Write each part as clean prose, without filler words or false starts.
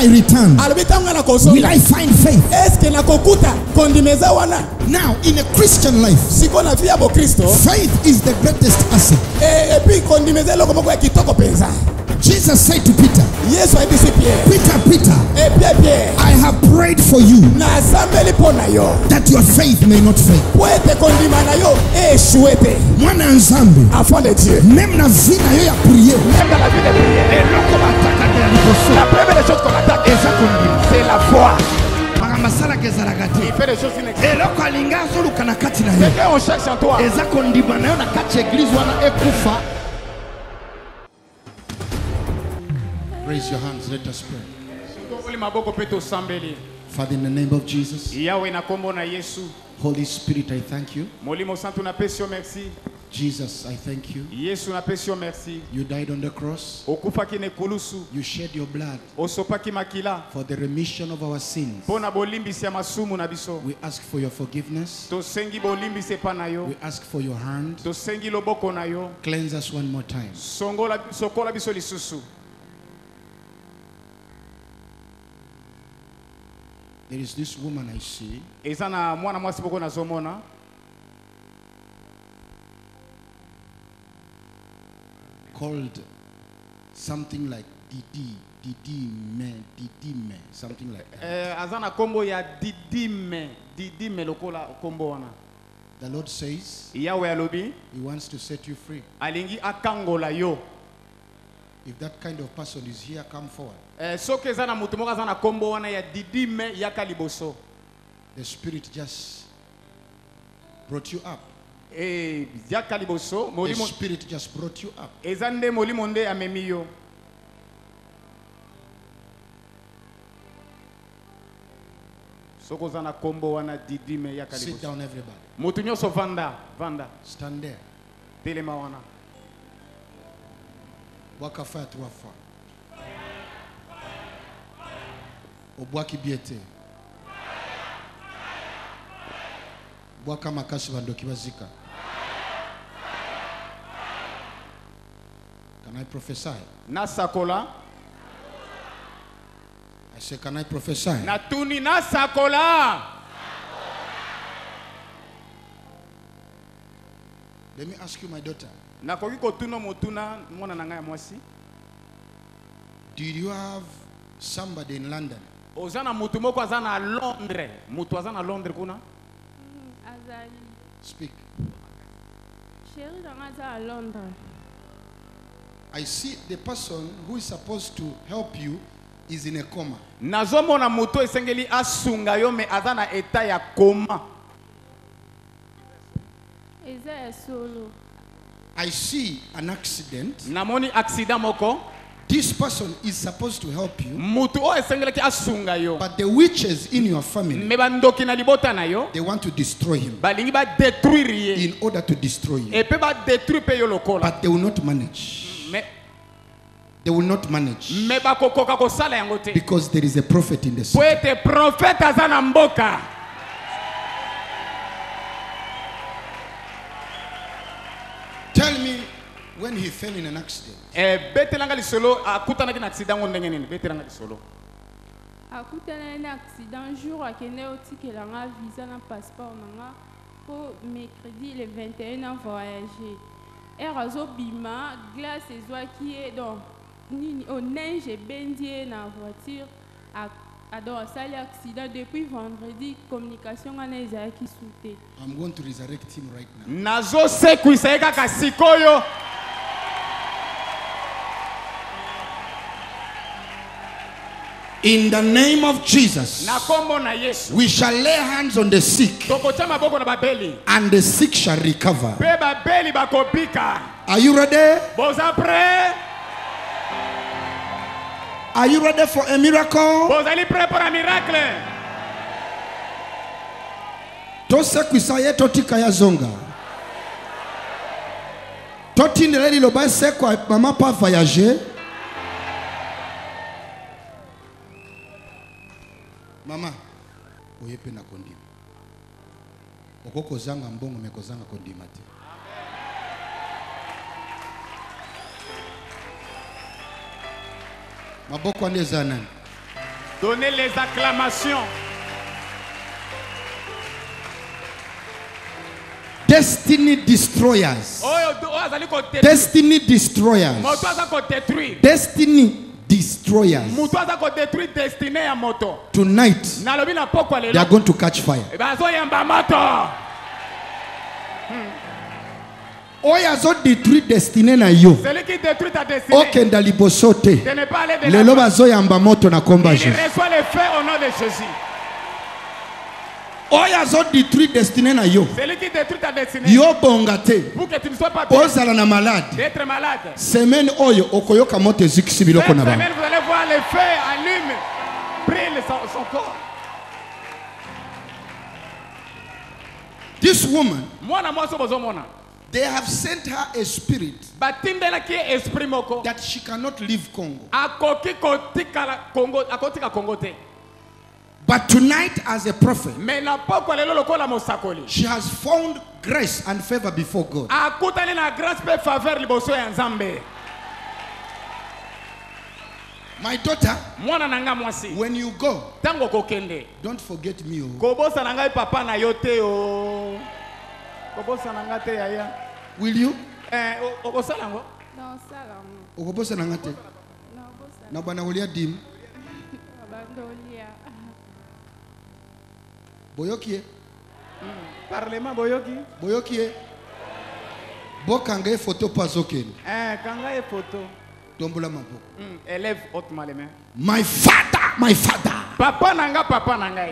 I return, will I find faith? Now, in a Christian life, faith is the greatest asset. Jesus said to Peter, Peter, I have prayed for you that your faith may not fail. Mwana nzambe, même na vie na yo ya prier, la première chose qu'on attaque, c'est la foi. Il fait des choses inexplicables. C'est qu'on cherche en toi. Raise your hands, let us pray. Father, in the name of Jesus, Holy Spirit, I thank you. Jesus, I thank you. You died on the cross. You shed your blood for the remission of our sins. We ask for your forgiveness. We ask for your hand. Cleanse us one more time. There is this woman I see. Called something like Didime, something like that. The Lord says He wants to set you free. If that kind of person is here, come forward. The Spirit just brought you up. The Spirit just brought you up. Sit down, everybody. Stand there. Wakafat wafa. Obwaki biete. Bwaka makashi bandoki bazika. Can I prophesy? Nasakola. I say, can I prophesy? Natuni nasakola. Let me ask you, my daughter. Did you have somebody in London? Speak. I see the person who is supposed to help you is in a coma. I see an accident. This person is supposed to help you. But the witches in your family, they want to destroy him in order to destroy you. But they will not manage. They will not manage. Because there is a prophet in the city. Tell me when he fell in an accident. Mercredi le 21 ans voyager. Et bima glace qui est donc au neige et bendier na voiture à sali accident depuis vendredi communication ana ezaki souté. I'm going to resurrect him right now. Nazo sekuiseka kasikoyo. In the name of Jesus, we shall lay hands on the sick, and the sick shall recover. Are you ready? Are you ready for a miracle? Tose kwisaye totika ya zonga. Toti ndeleli loba sekwa mama pa voyager. Mama, oyepe na kondima. Okoko zanga mbongo mekozanga kondima te. Maboko ane zanani. Donnez les acclamations. Destiny destroyers. Destiny destroyers. Destiny destroyers. Tonight, they are going to catch fire. Oya zo détruit destinée na yo. Celui qui détruit ta destinée. Okenda libosote. De ne pas aller de la. Lelo bazo yamba moto na komba Jésus. Il reçoit les faits au nom de Jésus. Oya zo détruit destinée na yo. Celui qui détruit ta destinée. Yo bongate. Pour que tu ne sois pas bien. Ozala na malade. D'être malade. Semaine oyo okoyoka moto zikisi biloko na ba. Cette semaine vous allez voir les faits allument. Brille son corps. This woman. They have sent her a spirit that she cannot leave Congo. But tonight, as a prophet, she has found grace and favor before God. My daughter, when you go, don't forget me. Will you? Boyokie. Parlement boyoki. Boyokie. Bokange photo pazoken. Kangaye photo. Tombola mabo. Élève hautement les mains. My father, my father. Papa nanga.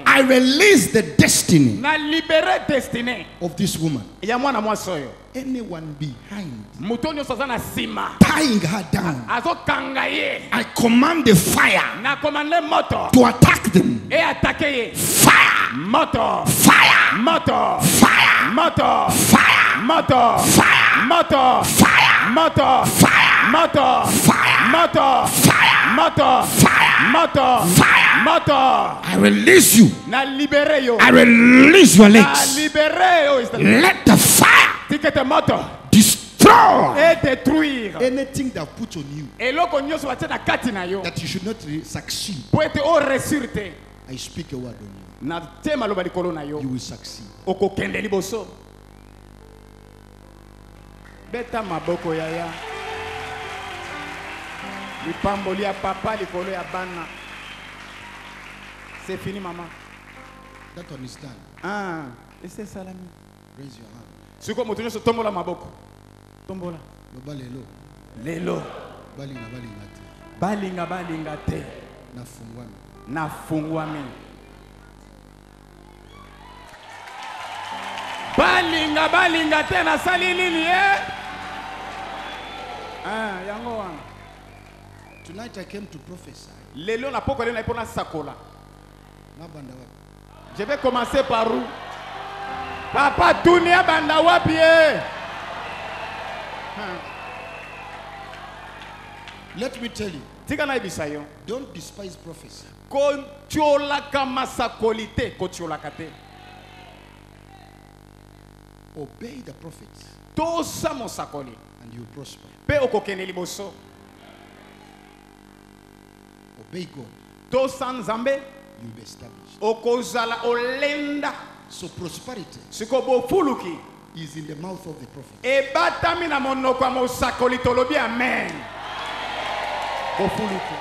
I release the destiny. Na libéré destinée of this woman. Ya mwana mwasoyo. Anyone behind. Mutonyo sazana sima. Tying her down. Azo kangaye. I command the fire. Na commande moto. To attack them. Et attaquer. Fire. Moto. Fire. Moto. Fire. Moto. Fire. Moto. Fire. Moto. Fire. Moto. Fire. Moto. Fire. Moto. Fire. Moto. Fire. Moto. Fire. Moto. I release you. Na libéré yo. I release your legs. Na libéré yo. Let the fire. Tikete moto. Destroy. Et détruire. Anything that put on you. Eloko nyoso batena kati na yo. That you should not succeed. Poete o resurte. I speak a word on you. Na tema loba likolo na yo. You will succeed. Oko kende liboso. Beta maboko yaya. Lipamboli ya papa likolo ya bana. C'est fini maman. That one is done. Ah, et c'est salami. Raise your hand. Siko mutunyo so tombola maboko. Tombola. Loba lelo. Lelo. Balinga te. Nafungwami. Balinga te na sali nini yango wana. Tonight I came to prophesy. Lelo na poko lelo na ipona sakola. Je vais commencer par où? Papa Tunia banda wapi Let me tell you. Tika na ibisayo. Don't despise prophecy. Kontiola kama sakolite kontiola kate. Obey the prophets. Tosa mo sakoli. And you prosper. Pe okokene liboso. Obey God. Tosa nzambe. You will be established. Okozala olenda. So prosperity. Sikobo fuluki. Is in the mouth of the prophet. E batami na monoko mo sakoli tolobi amen. Bofuluki.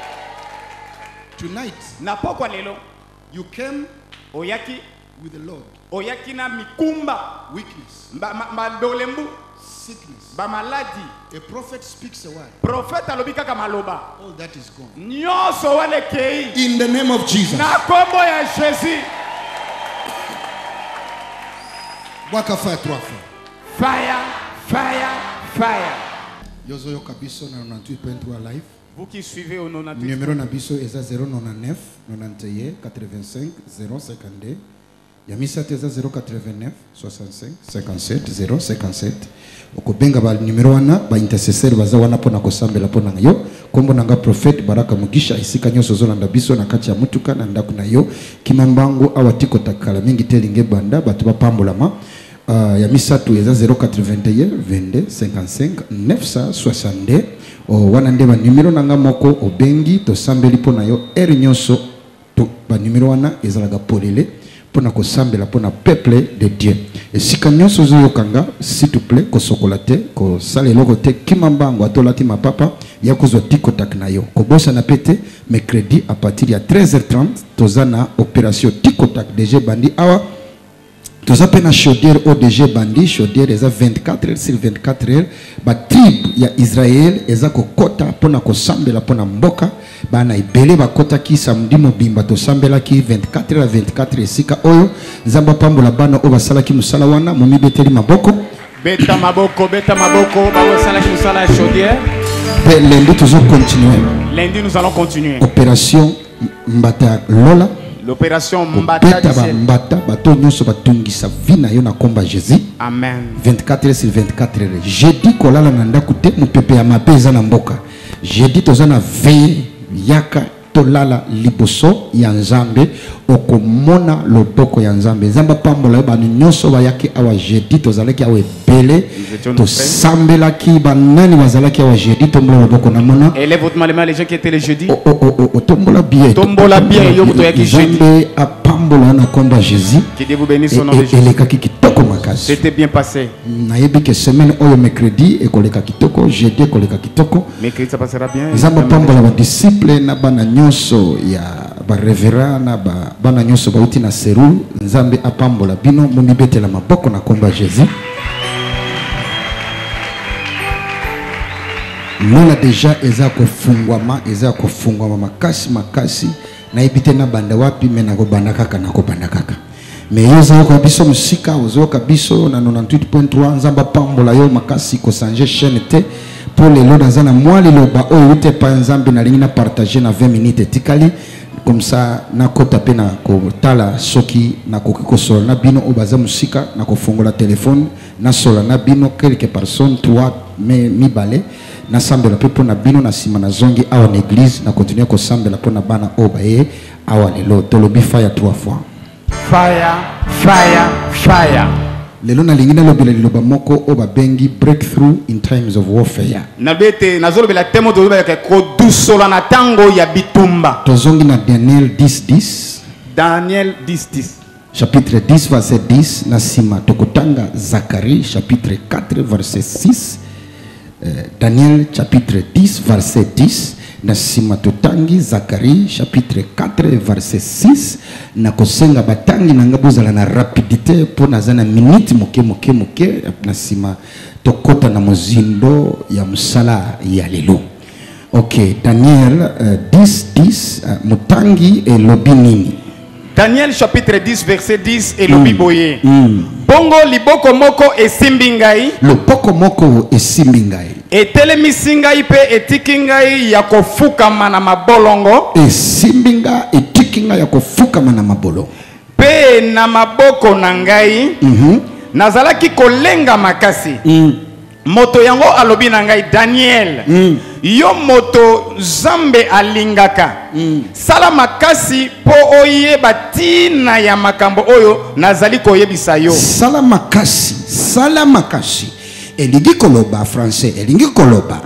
Tonight. Na pokwa lelo. You came. Oyaki. With the Lord. Oyaki na mikumba. Weakness. Dolembu. Sickness. Ba maladi. A prophet speaks a word. Prophet alobi kaka maloba. All that is gone. Nyoso wale kei. In the name of Jesus. Na kombo ya Jésus. Waka fire 3 fois. Fire, fire, fire. Yozoyo kabiso na 98.3 live. Vous qui suivez au 98. Numéro nabiso eza 099 91 85 052. Yamisa teza 089 65 57 057. Okobenga ba numéro wana ba intercesseur baza wana pona kosambela pona ngayo. Kombo nanga prophet Baraka Mugisha isika nyoso zolanda biso na kati ya mutuka na ndaku na yo. Kimambango awatiko takala mingi telinge banda batu bapambolama. Ya misatu eza 081 22 55 962. Wana ndeba numero nanga moko obengi to sambeli pona yo eri nyoso to ba numéro wana ezalaga polele pona ko sambela pona peuple de Dieu. Et si kanyo sozo yokanga, s'il te plaît, ko sokolate, ko sale lokote kimambango atolati ma papa, ya ko zoti kotak na yo. Ko bossa na pété mercredi à partir de 13h30, tozana opération tikotak DG Bandi awa. Toza pena chaudière ODG Bandi, chaudière eza 24 heures sur 24 heures, ba tribe ya Israël eza ko kota pona ko sambela pona mboka, bana ibele ba kota ki samedi mobimba to sambela ki 24 heures à 24 heures sika oyo, zamba pambola bana o basala ki musala wana, momi beteli maboko. Beta maboko, ba basala ki musala chaudière. Lundi toujours continuer. Lundi nous allons continuer. Opération Mbata Lola. L'opération Mbata bato nyonso batungisa vina yo na komba Jésus. Amen. 24 heures sur 24 heures. Jeudi kolala na ndaku te mupepe ya mapeza na mboka. Jeudi tozana veille yaka tolala liboso ya Nzambe okomona loboko ya Nzambe. Nzamba pambola ba nyonso bayaki awa jeudi tozalaki awa ebele to sambelaki banani bazalaki awa jeudi tombola loboko na mona. Élève votre main les gens qui étaient le jeudi. Tombola bien. Tombola bien yo moto yaki jeudi. Nzambe apambola na komba Jésus. Que Dieu vous bénisse au nom de Jésus. Elekaki kitoko makasi. C'était bien passé. Nayebi que semaine oyo mercredi ekoleka kitoko, jeudi ekoleka kitoko. Mercredi ça passera bien. Nzamba pambola ba disciple na bana nyonso ya ba revera na bana nyonso bauti na seru. Nzambe apambola bino mumibetela maboko na komba Jésus. Lola deja eza kofungwama makasi na ebite na banda wapi mena ko banda kaka na ko banda kaka. Mais yoza ko biso musika ozoka biso na 98.3 Nzamba pambola yo makasi ko changer chaîne te pour les lots dans un mois les loba o ute pa Nzambe na lingi na partager na 20 minutes tikali comme ça na ko taper na ko tala soki na ko sola na bino o baza musika na ko fongola téléphone na sola na bino quelques personnes 3 mi balé na sambela pe pona bino na sima na zongi awa na église na continuer ko sambela pona bana obaye awa lelo tolobi fire 3 fois fire lelo na lingina lobela liloba moko oba bengi breakthrough in times of warfare na bete nazolobela temo to ba ko dusola na tango ya bitumba tozongi na Daniel 10:10 Daniel 10:10 chapitre 10 verset 10 na sima tokotanga Zacharie chapitre 4 verset 6 Daniel chapitre 10 verset 10 na sima totangi Zacharie chapitre 4 verset 6 na kosenga batangi na ngabozala na rapidité pour nazana minute moke na sima tokota na mozindo ya musala ya lelo. OK, Daniel 10:10 mutangi e lobi nini? Daniel chapitre 10 verset 10 et lobi boye. Bongo liboko moko esimbingai. Loboko moko esimbingai. Etelemisi ngai pe etiki ngai ya kofukama na mabolongo. Esimbinga etiki ngai ya kofukama na mabolo. Pe na maboko na ngai. Nazalaki kolenga makasi. Moto yango alobi na ngai Daniel. Yo moto Zambe alingaka. Sala makasi po oyeba tina ya makambo oyo nazali koyebisa yo. Sala makasi. Elingi koloba français, elingi koloba.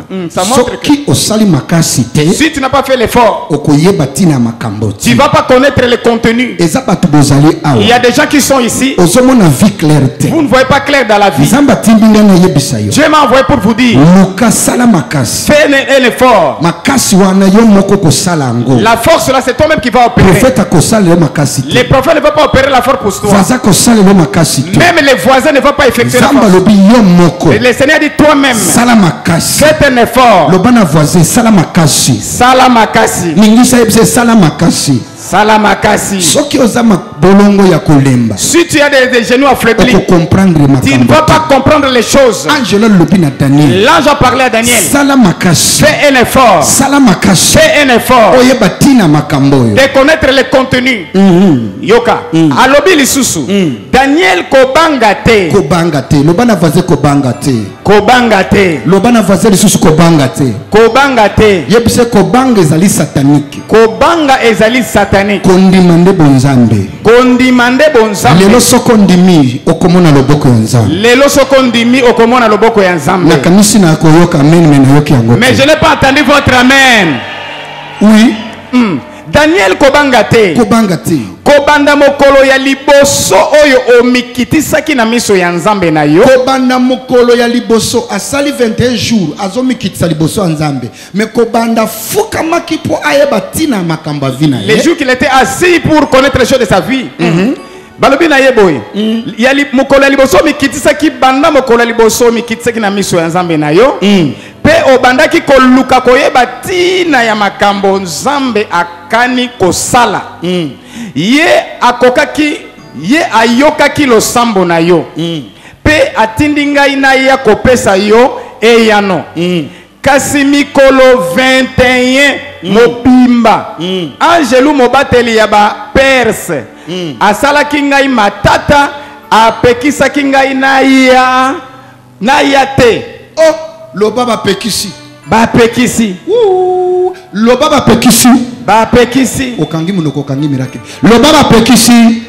Soki osali makasi te. Si tu n'as pas fait l'effort, okoyeba tina makambo. Tu vas pas connaître le contenu. Ezabatu bozali awa. Il y a des gens qui sont ici. Ozomona vie claire te. Vous ne voyez pas clair dans la vie. Nzamba timbinga na yebisa yo. Dieu m'a envoyé pour vous dire. Luka sala makasi. Fais un effort. Makasi wana yo moko ko sala ngo. La force là c'est toi-même qui va opérer. Prophète ko sala makasi te. Les prophètes ne vont pas opérer la force pour toi. Vaza ko sala makasi te. Même les voisins ne vont pas effectuer la force. Nzamba lobi yo moko. Le Seigneur dit toi-même. Salamakasi. Faites un effort. Le bana voisin salamakasi. Salamakasi. Ningisa yebse salamakasi. Salamakasi. Soki ozama bolongo ya kolemba. Si tu as des genoux affaiblis, tu ne vas pas comprendre les choses. Angela lobina Daniel. L'ange a parlé à Daniel. Salamakasi. Fais un effort. Salamakasi. Fais un effort. Oyeba tina makambo yo. De connaître le contenu. Yoka. Alobi lisusu. Daniel kobangate. Kobangate. Le bana voisin kobangate. Kobangate. Le bana voisin lisusu kobangate. Kobangate. Yebse kobanga ezali satanique. Kobanga ezali satanique. Kondimande bonzambe. Kondimande bonzambe. Lelo sokondimi okomona loboko ya nzambe. Lelo sokondimi okomona loboko ya nzambe. Na kamisi na koyoka amen mena yoki yango. Mais je n'ai pas entendu votre amen. Oui. Daniel kobangate. Kobanda mokolo ya liboso oyo omikitisaki na miso ya nzambe na yo. Kobanda mokolo ya liboso asali 21 jours azomikitisa liboso ya nzambe. Mais kobanda fukamaki po ayeba tina makamba vina. Les jours qu'il était assis pour connaître les choses de sa vie. Balobi na yeboy. Yali mokolo ya liboso mikitisaki banda mokolo ya liboso mikitisaki na miso ya nzambe na yo. Pe obandaki koluka koyeba tina ya makambo nzambe akani kosala. Ye akokaki ye ayokaki losambo na yo. Pe atindi ngai na ya kopesa yo eyano. Kasi mikolo 21 mobimba. Angelu mobateli ya ba Perse. Asalaki ngai matata apekisaki ngai na ya te. Oh, loba ba pekisi. Ba pekisi. Loba ba pekisi. Ba pekisi. Okangi munoko kangi miracle. Loba ba pekisi.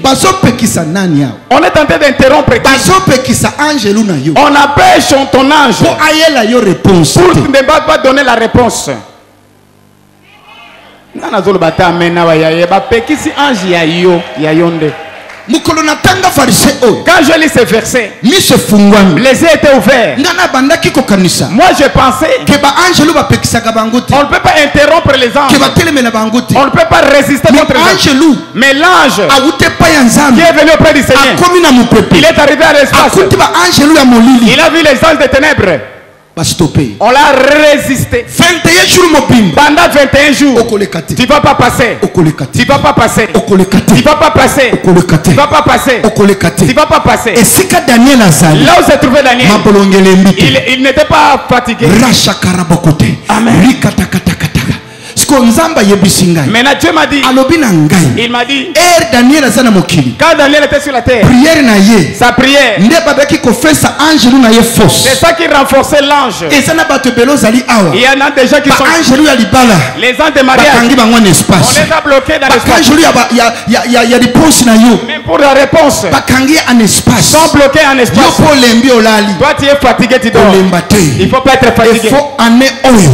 Baso pekisa nani yao. On est en train d'interrompre. Baso pekisa angelu na yo. On appelle ton ange. Pour ayela yo réponse. Pour ne pas donner la réponse. Nana zolo bata mena wa ya ba pekisi ange ya yo ya yonde. Quand je lis ce verset, les yeux étaient ouverts. Moi je pensais on ne peut pas interrompre les anges. On ne peut pas résister contre les anges. Mais l'ange qui est venu auprès du Seigneur, il est arrivé à l'espace. Il a vu les anges des ténèbres. On l'a résisté. Pendant 21 jours, tu ne vas pas passer. Tu ne vas pas passer. Tu ne vas pas passer. Tu ne vas pas passer. Tu ne vas pas passer. Là où s'est trouvé Daniel, il n'était pas fatigué. Amen. Maintenant Dieu m'a dit, il m'a dit, quand Daniel était sur la terre, sa prière, c'est ça qui renforçait l'ange. Il y en a des gens qui sont les anges de mariage, on les a bloqués dans l'espace. Même pour la réponse, ils sont bloqués en espace. Toi tu es fatigué, tu dors. Il ne faut pas être fatigué.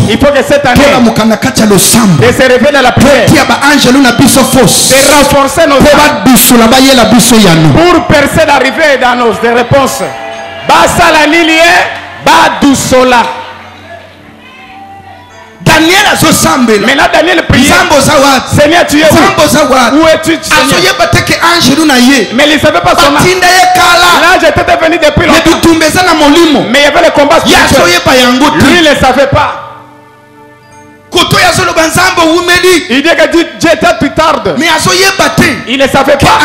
Il faut que cette année de se réveiller dans la prière, de renforcer nos âmes, pour percer d'arriver dans nos réponses. Basa la lilie, badousola. Daniel a so sambela. Maintenant Daniel prie. Seigneur, tu es où? Où es-tu, Seigneur? Mais il ne savait pas son âge. L'ange était venu depuis longtemps. Mais il y avait le combat spirituel. Lui, il ne savait pas. Il dit que Dieu tu tarde. Il ne savait pas.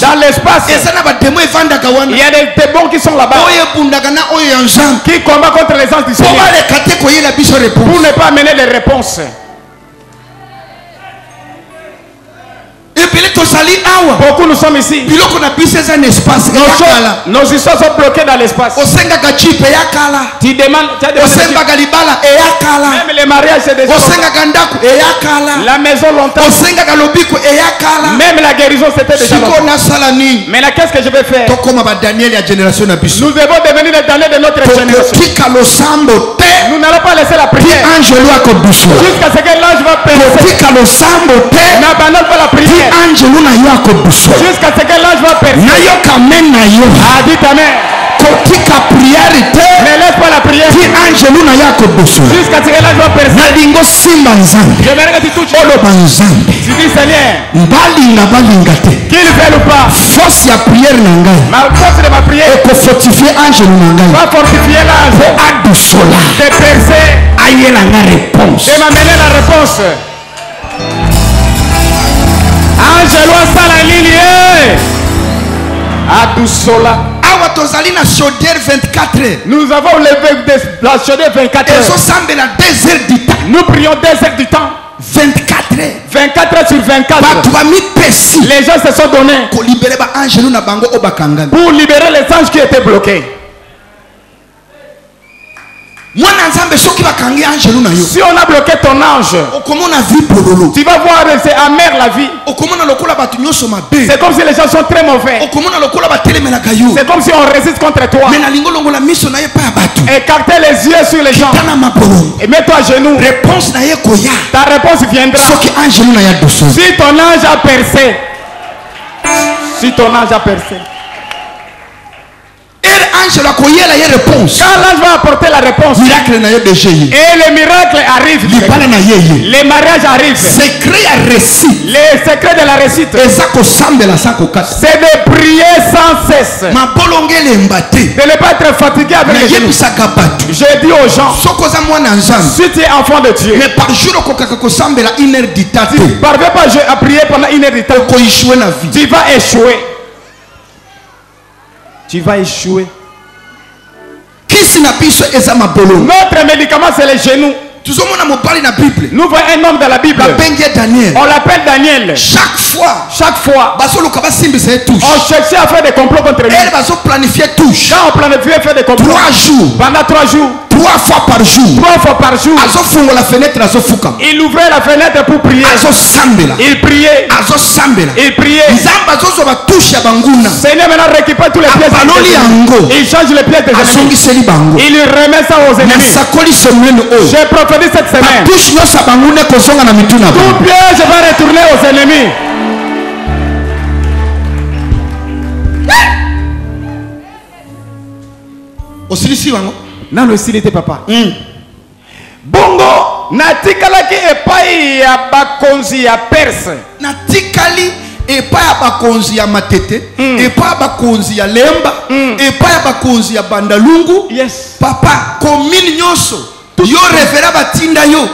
Dans l'espace, il y a des démons qui sont là-bas, qui combattent contre les anges du Seigneur pour ne pas amener les réponses. Beaucoup nous sommes ici. Nos histoires sont bloquées dans l'espace. Tu demandes, même les mariages c'est déjà la maison longtemps. Même la guérison c'était déjà longtemps. Mais là qu'est-ce que je vais faire? Nous devons devenir les Daniel de notre génération. Nous n'allons pas laisser la prière jusqu'à ce que l'ange va percer. N'abandonne pas la prière jusqu'à ce que l'ange va percer. Ah, dites amen. Ne laisse pas la prière jusqu'à ce que l'ange va percer. J'aimerais que tu touches. Tu dis Seigneur, qu'il veuille ou pas, ma force de ma prière va fortifier l'ange de percer, de m'amener la réponse. Angelo sala lilie Adousola. Nous avons levé la chaudière 24 heures. Nous prions 2 heures du temps. 24 heures sur 24. Les gens se sont donnés pour libérer les anges qui étaient bloqués. Si on a bloqué ton ange, tu vas voir, c'est amer la vie. C'est comme si les gens sont très mauvais. C'est comme si on résiste contre toi. Écartez les yeux sur les gens et mets-toi à genoux. Ta réponse viendra si ton ange a percé. Si ton ange a percé. Quand l'ange va apporter la réponse, et les miracles arrivent, les mariages arrivent, les secrets de la réussite, c'est de prier sans cesse, de ne pas être fatigué avec les genoux. Je dis aux gens, si tu es enfant de Dieu, tu ne parviens pas à prier pendant 1 heure de temps, tu vas échouer. Tu vas échouer. Notre médicament, c'est les genoux. Nous voyons un homme dans la Bible. On l'appelle Daniel. Chaque fois, on cherchait à faire des complots contre lui. Quand on planifiait faire des complots, 3 jours. Pendant 3 jours. 3 fois par jour. Il ouvrait la fenêtre pour prier. Il priait. Il priait. Seigneur maintenant récupère tous les pièces. Il change les pièces des ennemis. Il remet ça aux ennemis. J'ai prophétisé cette semaine. Tout piège va retourner aux ennemis. Non, le silité papa. Bongo, natikalaki epai ya bakonzi ya Perse. Natikali epai ya bakonzi ya Matete, epai ya bakonzi ya Lemba, epai ya bakonzi ya Bandalungu. Yes. Papa, commune nyoso. Yo référé batinda yo.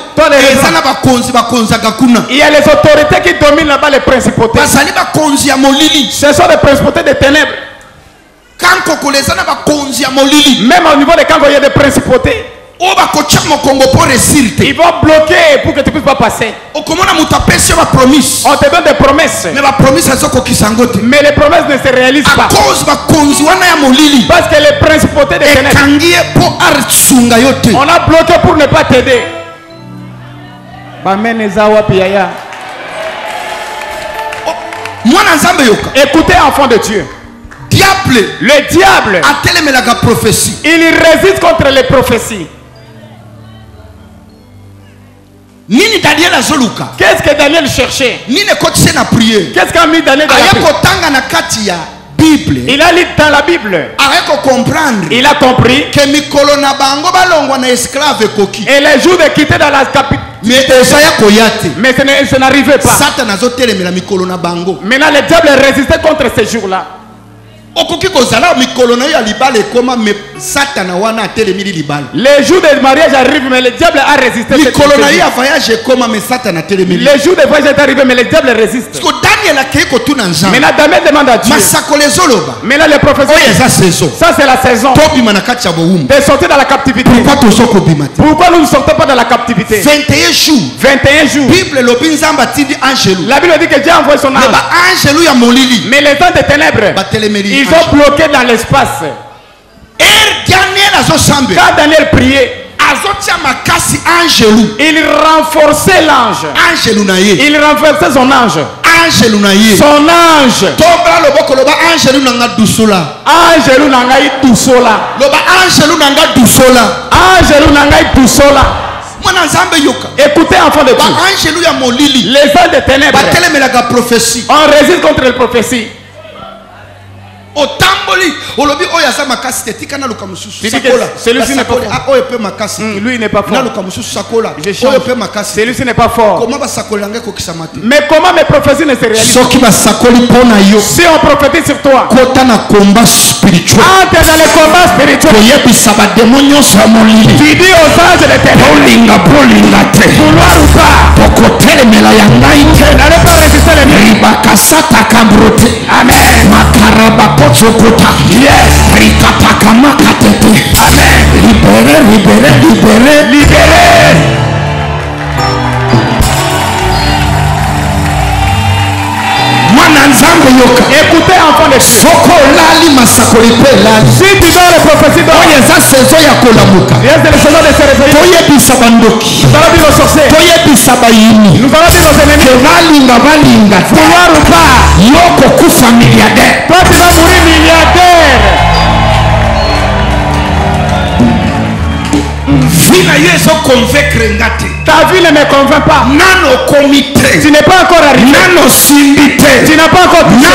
Ezana bakonzi bakonzaka kuna. Il y a les autorités qui dominent là-bas, les principautés. Bazali bakonzi ya molili. Ce sont les principautés des ténèbres. Même au niveau des Kango, il y a des principautés. Ils vont bloquer pour que tu ne puisses pas passer. On te donne des promesses. Mais les promesses ne se réalisent pas. Parce que les principautés des ténèbres, on a bloqué pour ne pas t'aider. Écoutez, enfants de Dieu. Le diable, il résiste contre les prophéties. Qu'est-ce que Daniel cherchait? Qu'est-ce qu'a mis Daniel dans la Bible? Il a lu dans la Bible. Il a compris. Et les jours de quitter dans la capitale. Mais ça n'arrivait pas. Maintenant, le diable résistait contre ces jours-là. Les jours de mariage arrivent, mais le diable a résisté. Les jours de voyage est arrivé, mais le diable résiste. Maintenant Daniel demande à Dieu. Maintenant les professeurs, ça c'est la saison de sortir dans la captivité. Pourquoi nous ne sortons pas dans la captivité? 21 jours. 21 jours. La Bible dit que Dieu a envoyé son ange. Mais les temps des ténèbres, ils ont bloqué dans l'espace. Quand Daniel priait, il renforçait l'ange. Il renforçait son ange. Son ange. Écoutez, enfants de Dieu. Les ans des ténèbres, on résiste contre les prophéties. Celui-ci n'est pas fort. Lui n'est pas fort. Celui-ci n'est pas fort. Mais comment mes prophéties ne se réalisent? Si on prophétise sur toi, entre dans les combats spirituels. Tu dis aux anges de ténèbres, vouloir ou pas, n'allez pas résister les murs. Amen. Yes. Amen. Libéré. Écoutez, enfants de Dieu. Si tu dois les prophéties, il y a des saisons de se réveiller. Nous allons dire aux sorciers. Nous allons dire aux ennemis. Vouloir ou pas. Toi, tu vas mourir milliardaire. Ta vie ne me convainc pas. Tu n'es pas encore arrivé. Tu n'as pas encore touché.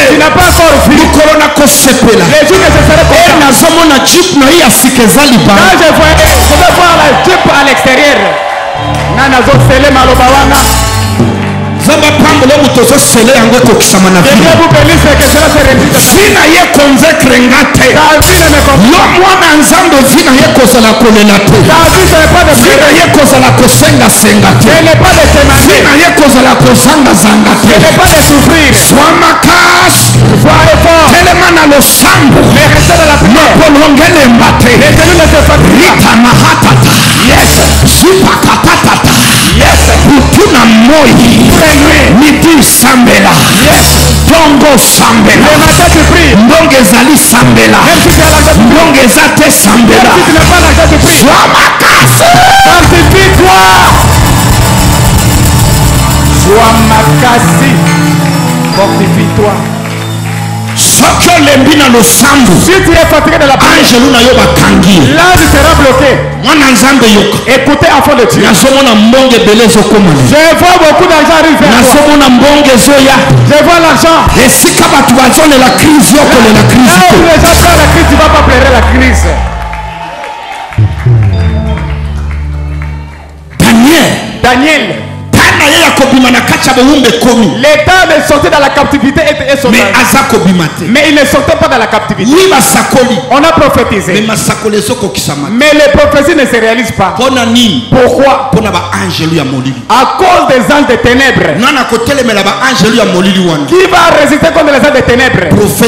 Tu n'as pas encore vu. Les jours que je serai content. Quand je vais voir la Jeep à l'extérieur. Nana zo sele malobawana. Je vais vous bénir que cela se réalise. Ta vie ne me convainc pas. Ta vie ce n'est pas de ce n'est pas de témoigner. Ce n'est pas de souffrir. Sois fort. Mais restez dans la prière. Les genoux ne se fatiguent pas. Yes. Yes. Putuna moi midi sambela. Yes. Tongo sambela. Le matin tu pries. Ndonge zali sambela. Même si tu as l'argent, ndonge zate sambela. Même si tu n'as pas l'argent, tu pries. Sois makasi. Sanctifie-toi. Sois makasi. Fortifie-toi. Si tu es fatigué de la prière, l'ange sera bloqué. Écoutez, enfant de Dieu. Je vois beaucoup d'argent arriver vers toi. Je vois l'argent. Là où les gens font la crise, tu ne vas pas pleurer la crise. Daniel. L'état de sortir dans la captivité est sauvé. Mais il ne sortait pas dans la captivité. On a prophétisé. Mais les prophéties ne se réalisent pas. Pourquoi? À cause des anges des ténèbres. Qui va résister contre les anges des ténèbres? Ce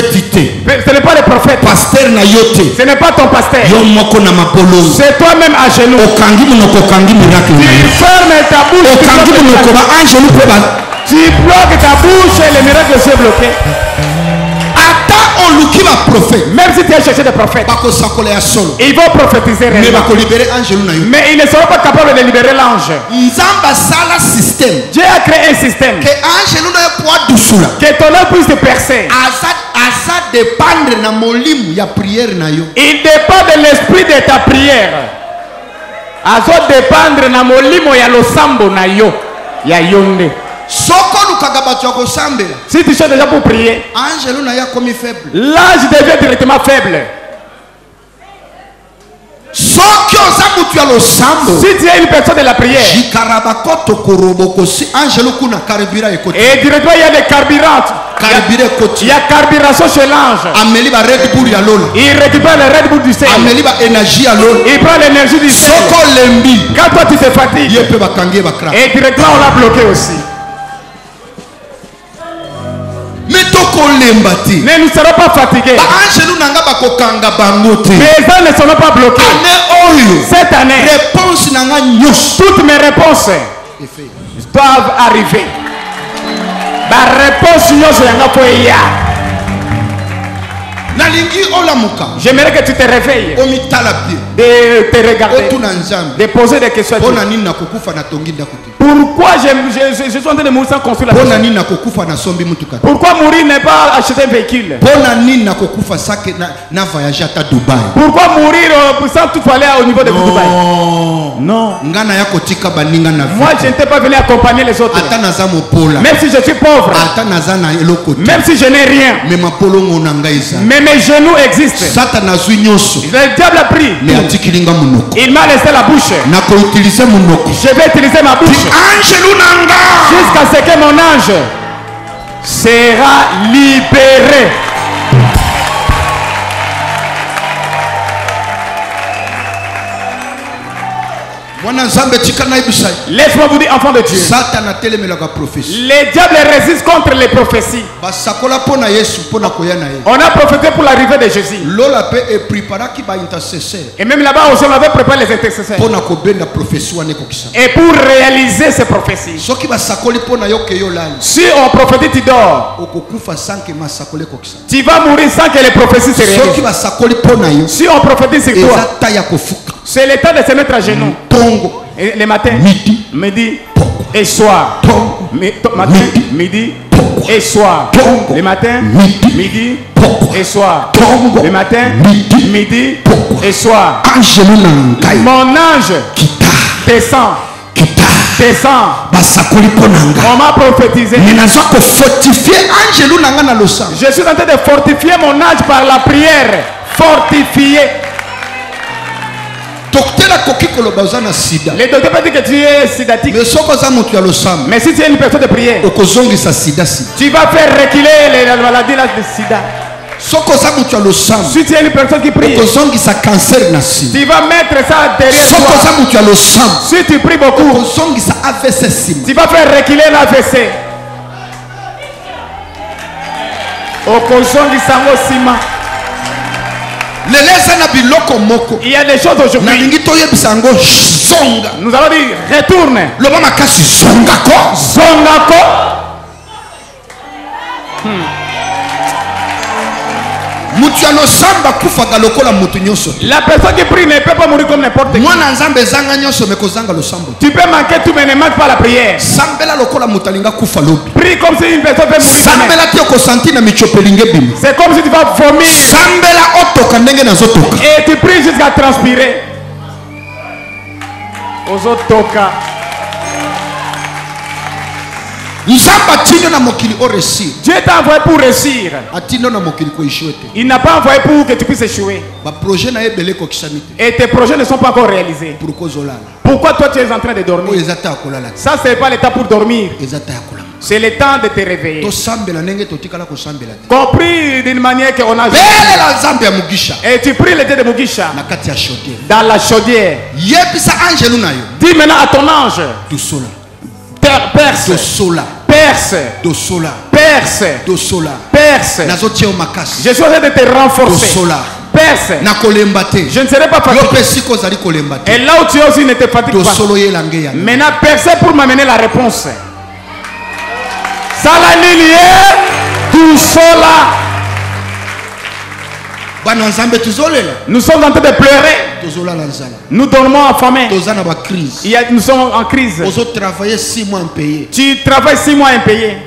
n'est pas les prophètes. Ce n'est pas ton pasteur. C'est toi-même à genoux. Tu fermes ta bouche. Tu bloques ta bouche et les miracles se bloquent. Même si tu as cherché des prophètes, ils vont prophétiser réellement. Mais ils ne seront pas capables de libérer l'ange. Dieu a créé un système que ton œil puisse te percer. Il dépend de l'esprit de ta prière. Azo dépendre na molimo ya losambo na yo ya yonde. Si tu cherches déjà pour prier, l'ange devient directement faible. Si tu es une personne de la prière, et directement il y a des carburants. Il y a carburation chez l'ange. Il récupère le Red Bull du ciel. Il prend l'énergie du ciel. Quand toi tu te fatigues, et directement on l'a bloqué aussi. Mais nous ne serons pas fatigués. Mes anges ne seront pas bloqués. Cette année, toutes mes réponses doivent arriver. Ma réponse, j'aimerais que tu te réveilles, de te regarder, de poser des questions. Pourquoi je suis en train de mourir sans construire la maison? Pourquoi mourir n'est pas acheter un véhicule? Pourquoi mourir sans tout aller au niveau de Dubaï? Non. Moi je n'étais pas venu accompagner les autres. Même si je suis pauvre, même si je n'ai rien, mais mes genoux existent. Le diable a pris. Il m'a laissé la bouche. Je vais utiliser ma bouche jusqu'à ce que mon ange sera libéré. Laisse-moi vous dire, enfant de Dieu. Les diables résistent contre les prophéties. On a prophété pour l'arrivée de Jésus. Et même là-bas aussi, on avait préparé les intercesseurs. Et pour réaliser ces prophéties. Si on prophétise, tu dors. Tu vas mourir sans que les prophéties se réalisent. Si on prophétise sur toi, c'est le temps de se mettre à genoux. Et le matin, midi et soir. Matin, midi et soir. Le matin, midi et soir. Le matin, midi et soir. Mon ange descend. On m'a prophétisé. Je suis en train de fortifier mon ange par la prière. Fortifier. Les docteurs peuvent dire que tu es sidatique. Mais si tu es une personne de prière, tu vas faire reculer la maladie de sida. Si tu es une personne qui prie, tu vas mettre ça derrière toi. Si tu pries beaucoup, tu vas faire reculer l'AVC. Il y a des choses aujourd'hui. Nous allons dire retourne. Zongako. La personne qui prie ne peut pas mourir comme n'importe qui. Tu peux manquer tout mais ne manque pas la prière. Prie comme si une personne peut mourir. C'est comme si tu vas vomir. Et tu pries jusqu'à transpirer. Ozotoka. Dieu t'a envoyé pour réussir. Il n'a pas envoyé pour que tu puisses échouer. Et tes projets ne sont pas encore réalisés. Pourquoi toi tu es en train de dormir? Ça c'est pas le temps pour dormir. C'est le temps de te réveiller. Compris d'une manière qu'on a. Et tu pries le Dieu de Mugisha dans la chaudière. Dis maintenant à ton ange. Perce. Je suis en train de te renforcer. Perce. Je ne serai pas fatigué. Et là où tu es aussi ne te fatigue pas. Maintenant percez pour m'amener la réponse. Salanilie tout sola. Nous sommes en train de pleurer. Nous dormons affamés. Nous sommes en crise. Tu travailles 6 mois impayés.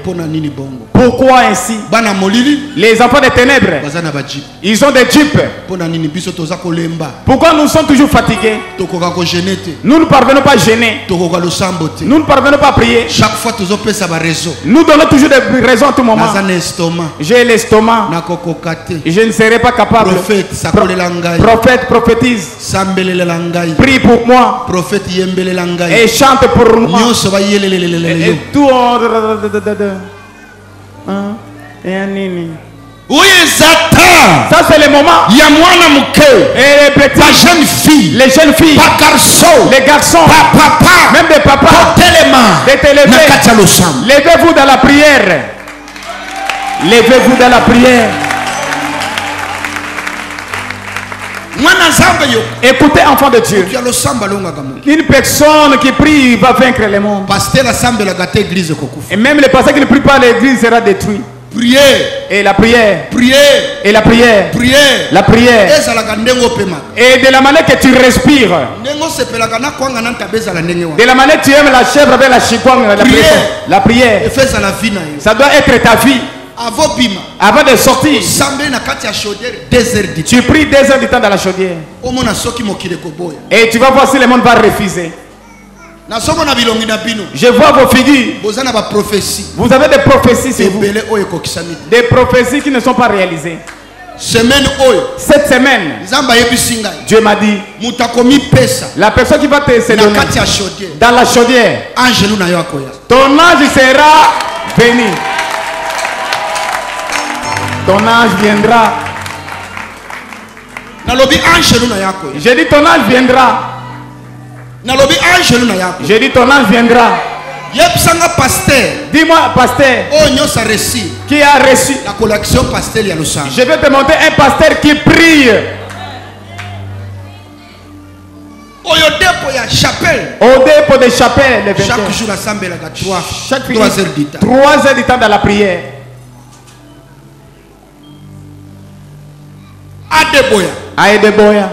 Pourquoi ainsi? Les enfants des ténèbres, ils ont des jeeps. Pourquoi nous sommes toujours fatigués? Nous ne parvenons pas à gêner. Nous ne parvenons pas à prier. Chaque fois nous donnons toujours des raisons à tout moment. J'ai l'estomac. Je ne serai pas capable. Prophète, prophétise. Prie pour moi. Et chante pour moi. Et tout. Oui, ça c'est le moment. Et les petits, les jeunes filles, les garçons, même des papas, levez-vous dans la prière. Levez-vous dans la prière. Écoutez, enfant de Dieu, une personne qui prie va vaincre le monde. Et même le pasteur qui ne prie pas, l'église sera détruite. Prier. Et la prière. Prier. Et la prière. Prier. La prière. Et de la manière que tu respires. De la manière que tu aimes la chèvre avec la chikwang. La prière. Ça doit être ta vie. Avant de sortir, tu pries 2 heures du temps dans la chaudière. Et tu vas voir si le monde va refuser. Je vois vos figures. Vous avez des prophéties sur vous. Des prophéties qui ne sont pas réalisées. Cette semaine, Dieu m'a dit, la personne qui va te se donner dans la chaudière, ton ange sera venu. Ton ange viendra. J'ai dit ton ange viendra. J'ai dit ton ange viendra. Dis-moi, pasteur, qui a reçu. Je vais te montrer un pasteur qui prie. Au dépôt de chapelle, le 21. Chaque jour, 3 heures du temps dans la prière. Adeboya.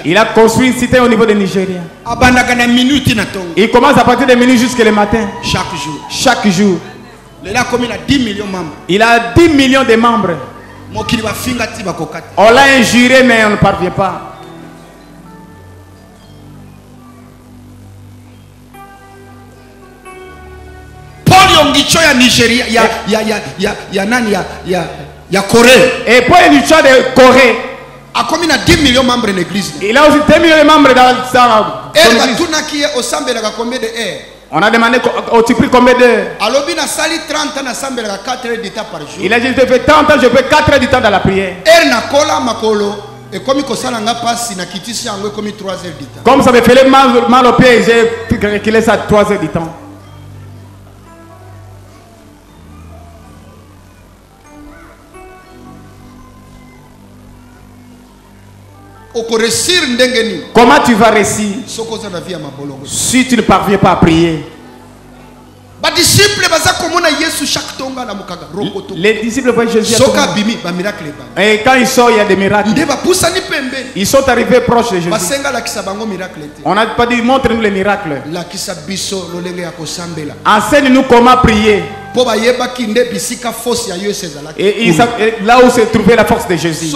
Il a construit une cité au niveau de Nigeria. Il commence à partir des minutes jusqu'à le matin. Chaque jour. Il a 10 millions de membres. On l'a injuré mais on ne parvient pas. Et Paul Yongicho de Corée. Il a aussi 2 millions de membres dans l'église. On a demandé tu pries combien d'heures? Il a dit je fais 30 ans, je fais 4 heures du temps dans la prière. Comme ça me fait mal au pied, j'ai reculé ça 3 heures du temps. Comment tu vas réussir si tu ne parviens pas à prier? Les disciples voient Jésus. Et quand ils sortent, il y a des miracles. Ils sont arrivés proches de Jésus. On n'a pas dit montre-nous les miracles. Enseigne-nous comment prier. Et là où se trouvait la force de Jésus.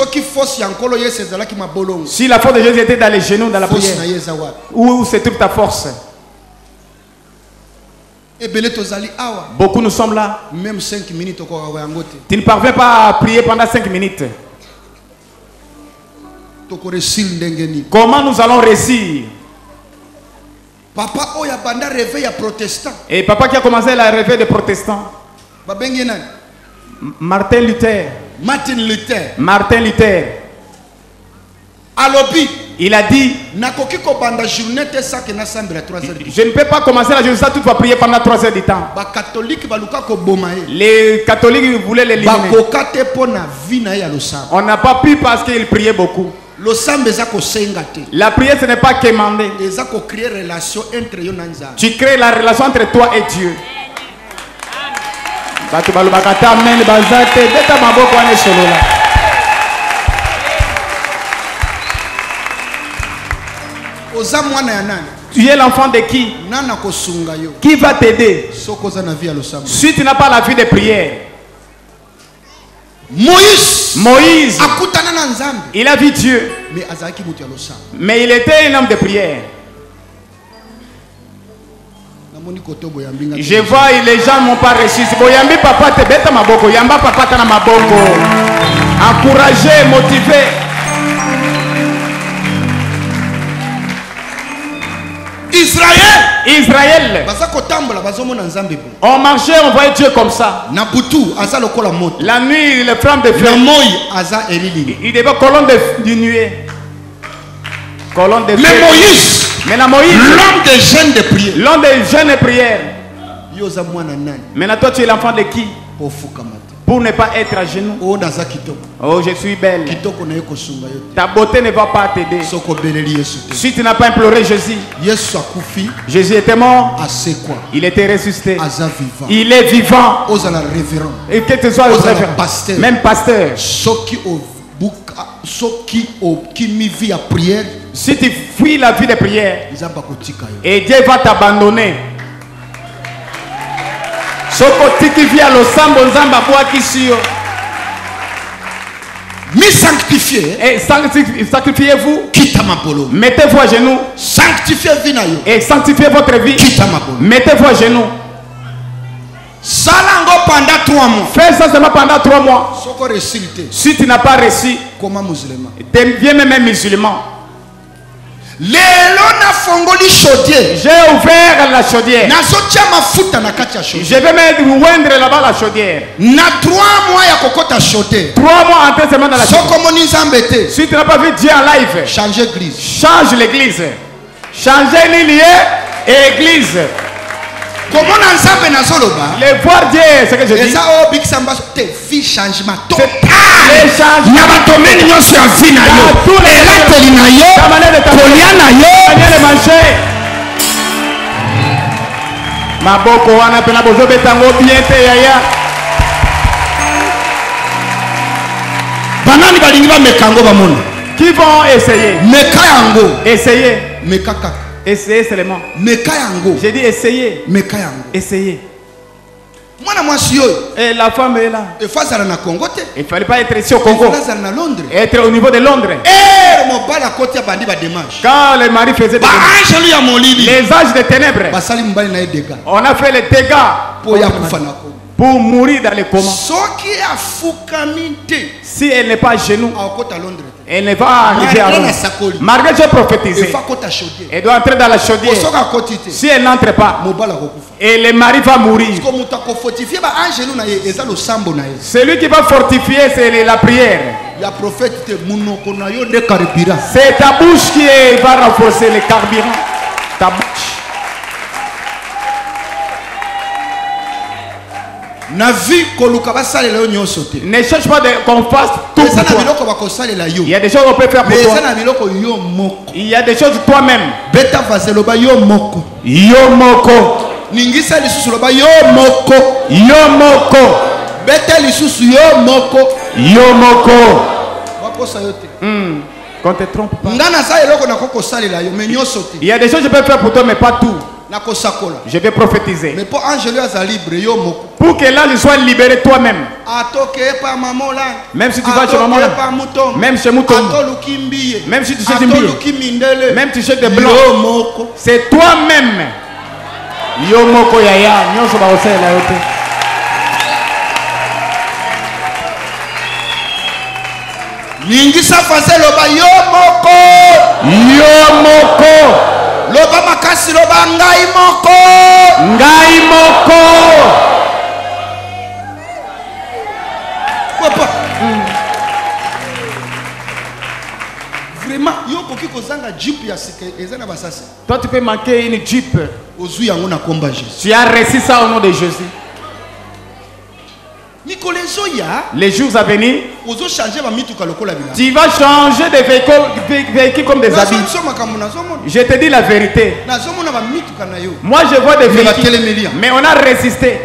Si la force de Jésus était dans les genoux, dans la prière, où se trouve ta force? Beaucoup nous sommes là. Même 5 minutes. Tu ne parviens pas à prier pendant 5 minutes. Comment nous allons réussir? Papa oya banda réveil à protestant. Et papa qui a commencé la réveil des protestants. Martin Luther. Martin Luther. Alobi. Il a dit, je ne peux pas commencer la journée ça, tout va prier pendant 3 heures du temps. Les catholiques voulaient l'éliminer. On n'a pas pu parce qu'il priait beaucoup. La prière, ce n'est pas quémander. Tu crées la relation entre toi et Dieu. Tu es l'enfant de qui? Qui va t'aider si tu n'as pas la vie de prière? Moïse, il a vu Dieu, mais il était un homme de prière. Je vois les gens m'ont pas reçu. Encourager, motiver. Israël. On marchait, on voyait Dieu comme ça. La nuit, les flammes de feu. Il devait colonne de nuée. Colonne de feu. Mais Moïse, l'homme des jeunes de prière. L'homme des jeunes de prière. Maintenant, toi, tu es l'enfant de qui? Pour ne pas être à genoux. Oh, je suis belle. Ta beauté ne va pas t'aider. Si tu n'as pas imploré Jésus. Jésus était mort. Il était ressuscité. Il est vivant. Et quel que soit le révérend, même pasteur. Si tu fuis la vie de prière, et Dieu va t'abandonner. Et sanctifiez-vous. Mettez-vous à genoux. Et sanctifiez votre vie. Mettez-vous à genoux. Fais ça seulement pendant 3 mois. Si tu n'as pas réussi, deviens même musulman. J'ai ouvert la chaudière. Je vais mettre oindre là-bas la chaudière. 3 mois en semaine dans la chaudière. Si tu n'as pas vu Dieu en live, change l'église. Change l'église. Changer l'ilié et église. Comment on les voir Dieu, c'est ce que je dis. Vie changement total. Les changements. Ta manière de manger. Ma boko wana pena bozo betango bien te yaya. Banani balingi ba mekango ba mona. Qui vont essayer? Mekayango. Essayer. Mekaka. Essayez seulement. Mekayango. J'ai dit essayez. Mekayango. Essayez. Mwana mwasi yo. Et la femme est là. Et face à la Congo te. Il fallait pas être ici au Congo. À Londres. Être au niveau de Londres. Eh, mon bala côté bandi ba démarche. Quand les maris faisaient des les âges de ténèbres. Basali mbali na dégâts. On a fait les dégâts pour mourir dans les comas. Si elle n'est pas à genoux, elle ne va arriver à Londres. Malgré j'ai prophétisé, elle doit entrer dans la chaudière. Si elle n'entre pas, et le mari va mourir. Celui qui va fortifier, c'est la prière. C'est ta bouche qui va renforcer le carburant. Ta bouche. Ne cherche pas qu'on fasse tout pour toi. Il y a des choses qu'on peut faire pour toi. Il y a des choses toi-même. Yo moko. Ningisa lisusu loba yo moko. Yo moko. Beta lisusu yo moko. Yo moko. Waposa yote. Quand tu te trompes pas. Ngana sa eloko na koko salela yo menyo sote. Il y a des choses que je peux faire pour toi mais pas tout. Je vais prophétiser. Mais pour Angelo à libre yo moko. Pour que là je sois libéré toi-même. Atoke pa maman là. Même si tu vas chez maman là. Même chez Mouton. Même si tu cherches des billets. Même si tu cherches des blancs. C'est toi-même. Yo moko yaya. Nyonso ba osé la yote. Ningisa fase loba yo moko. Yo moko. Loba makasi loba ngai moko. Ngai moko. Papa. Vraiment, yo koki kozanga jeep ya sike ezana basasi. Toi tu peux manquer une jeep. Ozu yango na komba Jésus. Tu as reçu ça au nom de Jésus. Les jours à venir, tu vas changer de véhicules comme des habits. Je te dis la vérité. Moi je vois des véhicules, mais on a résisté.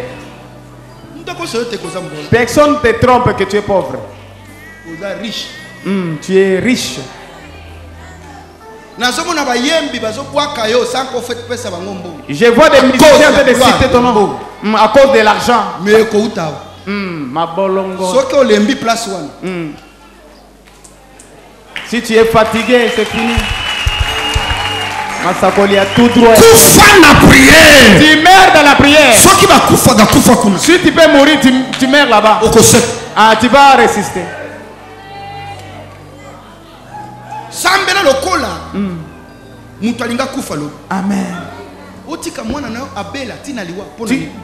Personne ne te trompe que tu es pauvre. Tu es riche. Je vois des musiciens de citer ton nom à cause de l'argent. Ma bolongo. Si tu es fatigué, c'est fini. Masakoli a tout droit. Tu meurs dans la prière. Si tu peux mourir, tu meurs là-bas. Ah, tu vas résister. Amen.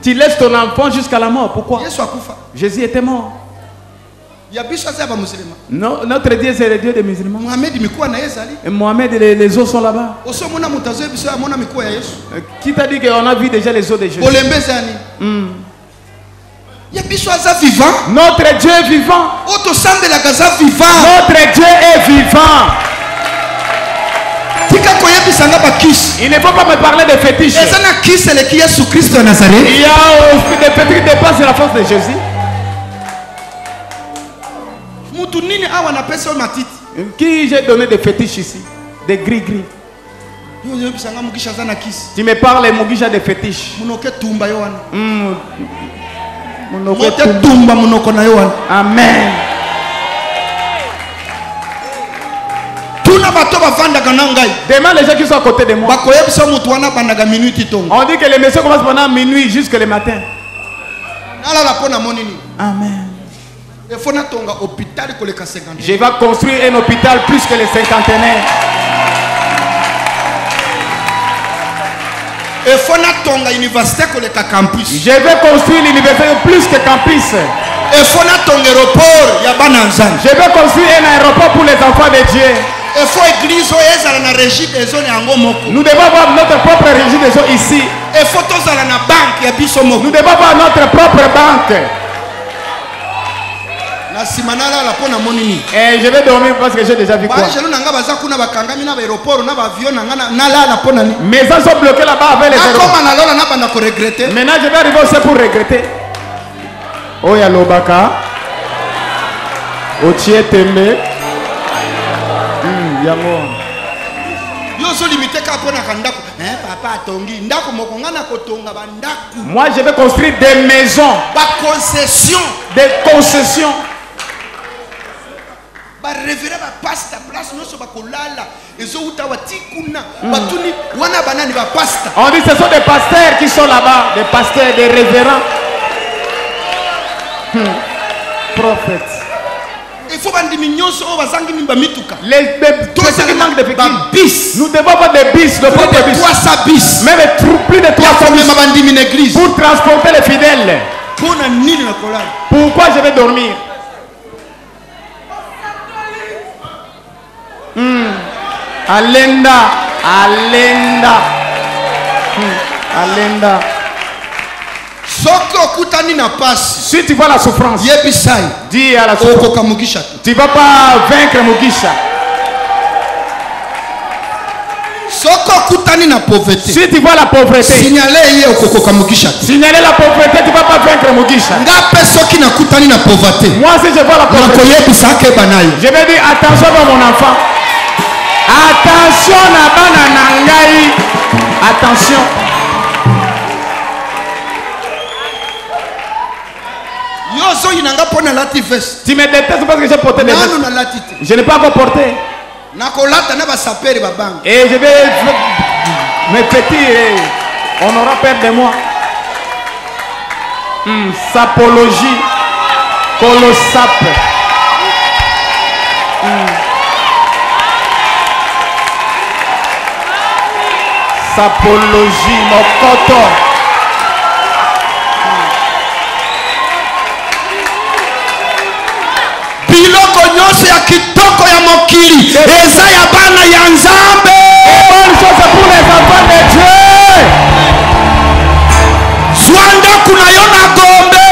Tu laisses ton enfant jusqu'à la mort. Pourquoi? Jésus était mort. Non, notre Dieu c'est le Dieu des musulmans. Et Mohamed et les os sont là-bas. Qui t'a dit qu'on a vu déjà les os de Jésus? Notre Dieu est vivant. Notre Dieu est vivant. Il ne faut pas me parler de fétiches. Il y a des fétiches qui dépassent la force de Jésus. Qui j'ai donné des fétiches ici? Des gris-gris. Tu me parles, Mugisha, des fétiches. Amen. Demain, les gens qui sont à côté de moi, on dit que les messieurs commencent pendant minuit jusqu'à le matin. Amen. Je vais construire un hôpital plus que les cinquantenaires. Je vais construire l'université plus que campus. Je vais construire un aéroport pour les enfants de Dieu. Nous devons avoir notre propre régie des eaux ici. Nous devons avoir notre propre banque. Et je vais dormir parce que j'ai déjà vu quoi. Mes gens sont bloqués là-bas avec les aéroports. Maintenant je vais arriver aussi pour regretter. Oya Lobaka. Otie Tembe. Moi je vais construire des maisons. Des concessions. On dit ce sont des pasteurs qui sont là-bas, des pasteurs, des révérends, prophètes. Il faut que nous nous devons avoir des bis, de propres bis. Même plus de 300 bis pour transporter les fidèles. Pourquoi je vais dormir? Alenda. Alenda. Si tu vois la souffrance, dis à la souffrance, tu ne vas pas vaincre Mugisha. Si tu vois la pauvreté, signaler la pauvreté, tu ne vas pas vaincre Mugisha. Moi si je vois la pauvreté, je vais dire attention à mon enfant. Attention à Bananangaï. Attention. Tu me détestes parce que j'ai porté des vestes. Je n'ai pas encore porté. Et je vais me péter. On aura peur de moi. Sapologie. Colossap. Sapologie. Mokoto. Biloko nyonso ya kitoko ya mokili eza ya bana ya Nzambe. Bonne chose pour les enfants de Dieu. Zwanda kuna yona Gombe,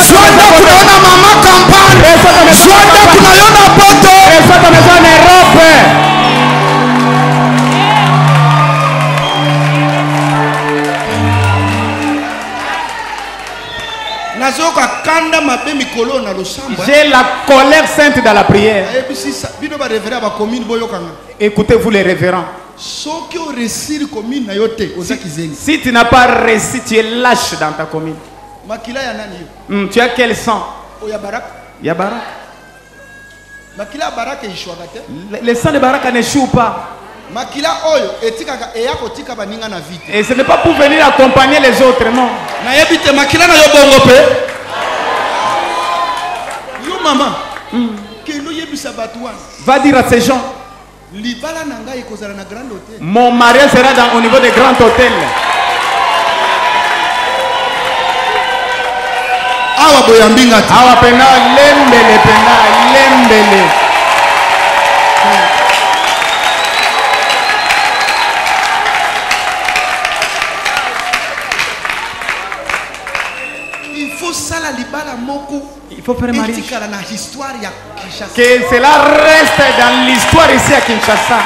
zwanda kuna yona mama Kampala, zwanda kuna yona Poto, zwanda maison en Europe. J'ai la colère sainte dans la prière. Écoutez-vous les révérends. Si tu n'as pas réussi, tu es lâche dans ta commune. Tu as quel sang? Yabarak. Le sang de Baraka n'échoue pas. Et ce n'est pas pour venir accompagner les autres, non. Va dire à ces gens, mon mariage sera au niveau des grands hôtels. Awa pena lembele. Il faut faire un mariage. Que cela reste dans l'histoire ici à Kinshasa.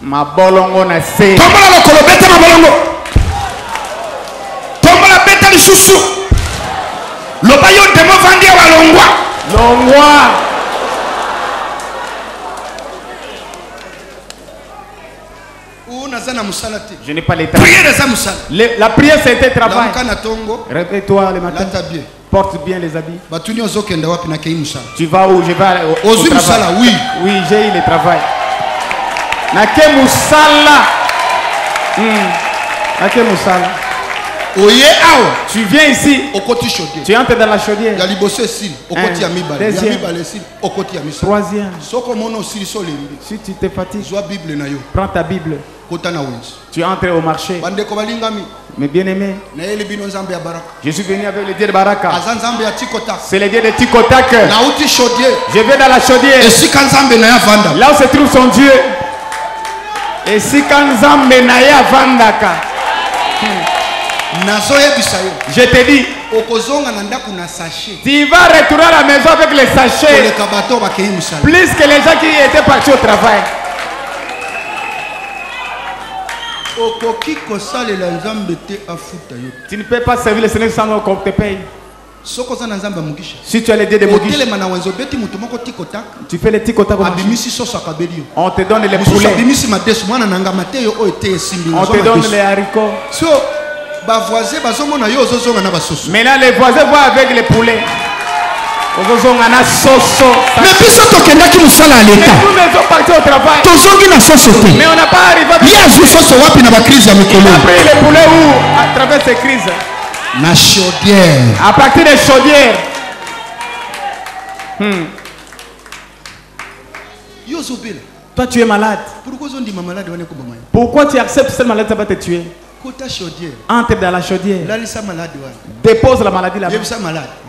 Ma bolongo na se. Tombola lokolo beta ma bolongo. Tombola beta lisusu. Loba yo demo vandia wa longwa. Je n'ai pas les travail. La prière c'est un travail. Réveille-toi le matin. Porte bien les habits. Tu vas où? Je vais au travail. Oui, j'ai eu le travail. Nake musala. Nake musala. Tu viens ici. Tu entres dans la chaudière. Deuxième. Troisième. Si tu te fatigues, prends ta Bible. Tu entres au marché. Mais bien aimé, je suis venu avec le Dieu de Baraka. C'est le Dieu de Tikotak. Je vais dans la chaudière. Là où se trouve son Dieu. Et si Kanzambe Naya Vandaka. Je te dis, tu vas retourner à la maison avec les sachets. Plus que les gens qui étaient partis au travail. Tu ne peux pas servir le Seigneur sans qu'on te paye. Si tu as les dieux de Mogish, tu fais les tikotak. On te donne les poulets. On te donne les haricots. Maintenant les voisins voient avec les poulets. Mais nous sommes partis au travail. Mais on n'a pas arrivé à pris les poulets où à travers ces crises. À partir des chaudières. Toi tu es malade. Pourquoi tu acceptes cette maladie, ça va te tuer? Entre dans la chaudière. Dépose la maladie là-bas.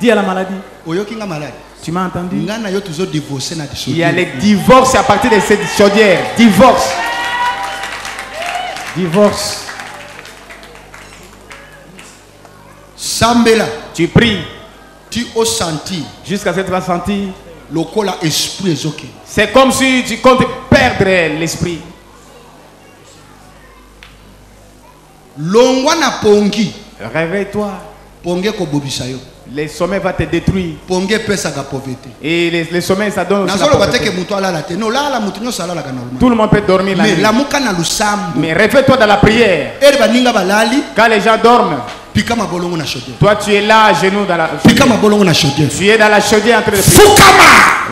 Dis à la maladie. Tu m'as entendu? Il y a les divorces à partir de cette chaudière. Divorce. Divorce. Tu pries. Jusqu'à ce que tu vas sentir. C'est comme si tu comptes perdre l'esprit. Réveille-toi. Les sommets vont te détruire. Et les sommets, ça donne aussi la pauvreté. Tout le monde peut dormir la nuit. Mais réveille-toi dans la prière. Quand les gens dorment, toi tu es là à genoux dans la chaudière. Tu es dans la chaudière en train de prier.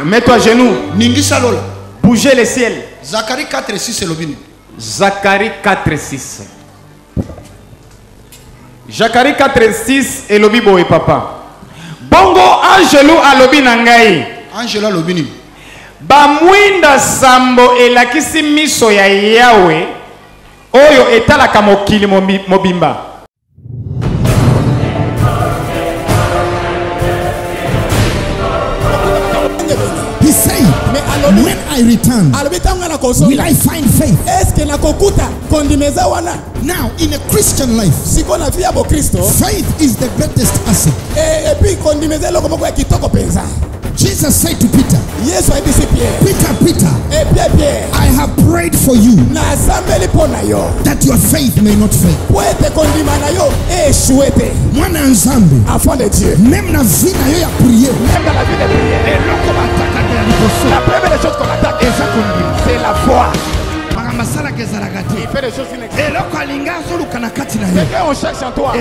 Mets-toi à genoux. Bougez le ciel. Zacharie 4:6. Zacharie 4:6 et lobi boy papa. Bongo angelo alobi nangai. Angelo alobi. Ba mwinda sambo elakisi miso ya Yahweh oyo etalaka mokili mobimba. He said, when I return, will I find faith? Now, in a Christian life, faith is the greatest asset. Jesus said to Peter, Peter, I have prayed for you that your faith may not fail. Mwana nzambe, même na vie na yo ya prier, la première des choses qu'on attaque, c'est la foi. Il fait des choses inexplicables. C'est qu'on cherche en toi.